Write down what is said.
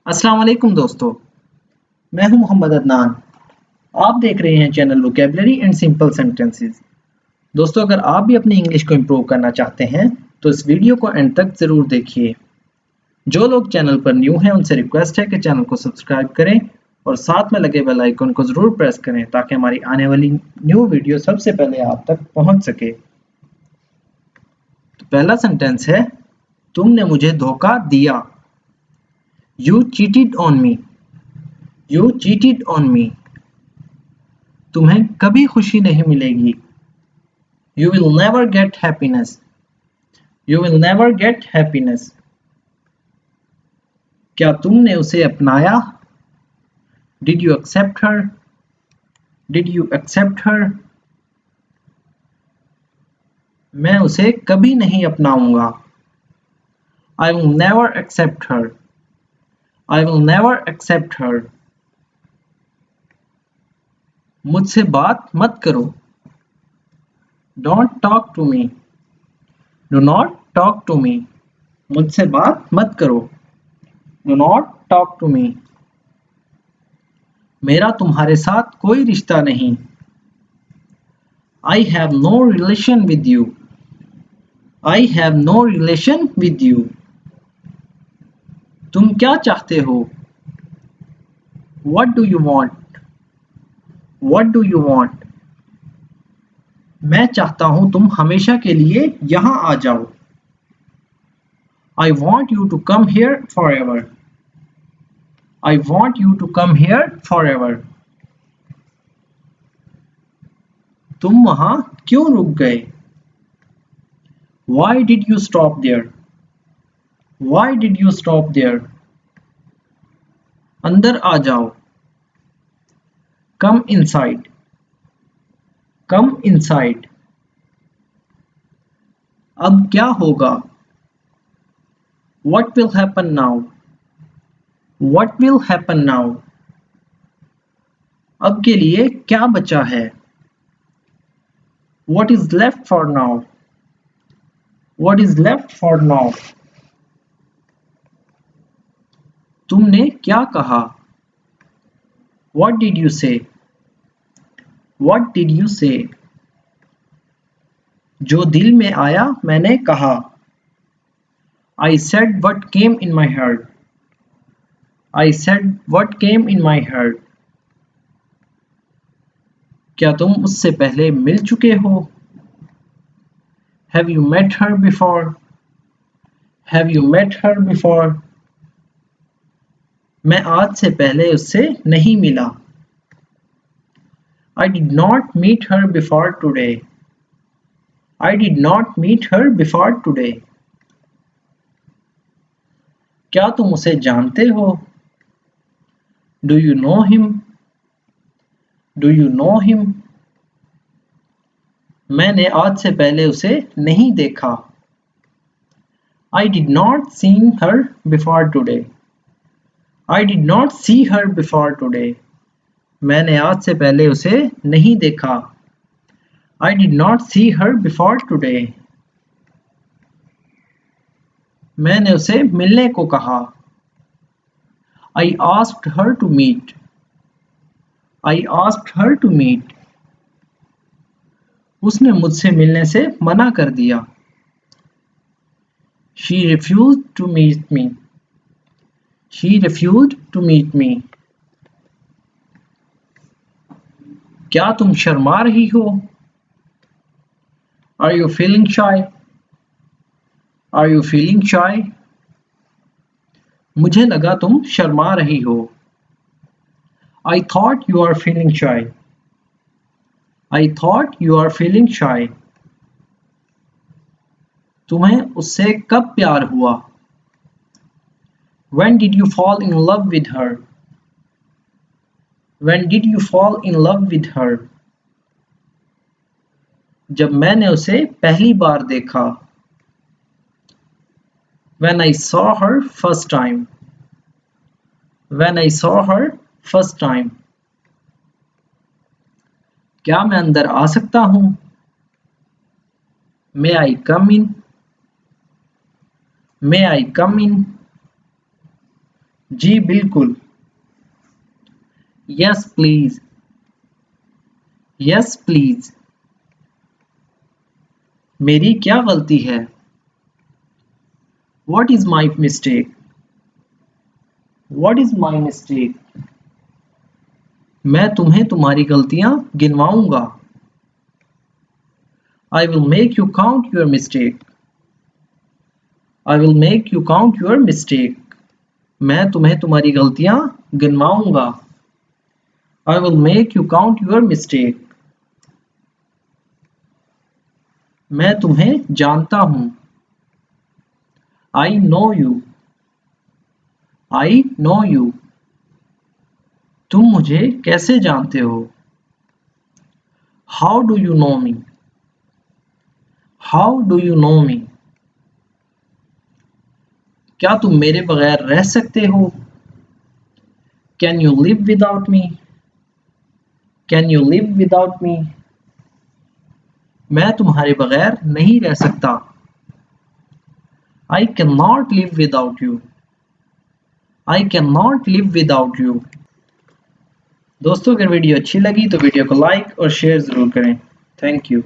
अस्सलाम वालेकुम दोस्तों, मैं हूं मोहम्मद अदनान। आप देख रहे हैं channel vocabulary and simple sentences. दोस्तों, अगर आप भी अपनी इंग्लिश को इम्प्रूव करना चाहते हैं तो इस वीडियो को एंड तक ज़रूर देखिए। जो लोग चैनल पर न्यू हैं उनसे रिक्वेस्ट है कि चैनल को सब्सक्राइब करें और साथ में लगे बेल आइकन को ज़रूर प्रेस करें ताकि हमारी आने वाली न्यू वीडियो सबसे पहले आप तक पहुंच सके। तो पहला सेंटेंस है, तुमने मुझे धोखा दिया। You cheated on me. You cheated on me. तुम्हें कभी खुशी नहीं मिलेगी। You will never get happiness. You will never get happiness. क्या तुमने उसे अपनाया? Did you accept her? Did you accept her? मैं उसे कभी नहीं अपनाऊंगा। I will never accept her. I will never accept her. मुझसे बात मत करो। Don't talk to me. Do not talk to me. मुझसे बात मत करो। Do not talk to me. मेरा तुम्हारे साथ कोई रिश्ता नहीं। I have no relation with you. I have no relation with you. तुम क्या चाहते हो? What do you want? What do you want? मैं चाहता हूं तुम हमेशा के लिए यहां आ जाओ। I want you to come here forever. I want you to come here forever. तुम वहां क्यों रुक गए? Why did you stop there? Why did you stop there? अंदर आ जाओ। Come inside. Come inside. अब क्या होगा? What will happen now? What will happen now? अब के लिए क्या बचा है? What is left for now? What is left for now? तुमने क्या कहा? What did you say? What did you say? जो दिल में आया मैंने कहा। I said what came in my heart. I said what came in my heart. क्या तुम उससे पहले मिल चुके हो? Have you met her before? Have you met her before? मैं आज से पहले उससे नहीं मिला। I did not meet her before today. I did not meet her before today. क्या तुम उसे जानते हो? Do you know him? Do you know him? मैंने आज से पहले उसे नहीं देखा। I did not see her before today. I did not see her before today. मैंने आज से पहले उसे नहीं देखा। I did not see her before today. मैंने उसे मिलने को कहा। I asked her to meet. I asked her to meet. उसने मुझसे मिलने से मना कर दिया। She refused to meet me. She refused to meet me. क्या तुम शर्मा रही हो? Are you feeling shy? Are you feeling shy? मुझे लगा तुम शर्मा रही हो। I thought you are feeling shy. I thought you are feeling shy. तुम्हें उससे कब प्यार हुआ? When did you fall in love with her? When did you fall in love with her? जब मैंने उसे पहली बार देखा। When I saw her first time. When I saw her first time. क्या मैं अंदर आ सकता हूं? May I come in? May I come in? जी बिल्कुल। Yes please. Yes please. मेरी क्या गलती है? What is my mistake? What is my mistake? मैं तुम्हें तुम्हारी गलतियां गिनवाऊंगा। I will make you count your mistake. I will make you count your mistake. मैं तुम्हें तुम्हारी गलतियां गिनवाऊंगा। I will make you count your mistake. मैं तुम्हें जानता हूं। I know you. I know you. तुम मुझे कैसे जानते हो? How do you know me? How do you know me? क्या तुम मेरे बगैर रह सकते हो? Can you live without me? Can you live without me? मैं तुम्हारे बगैर नहीं रह सकता। I cannot live without you. I cannot live without you. दोस्तों अगर वीडियो अच्छी लगी तो वीडियो को लाइक और शेयर जरूर करें। Thank you.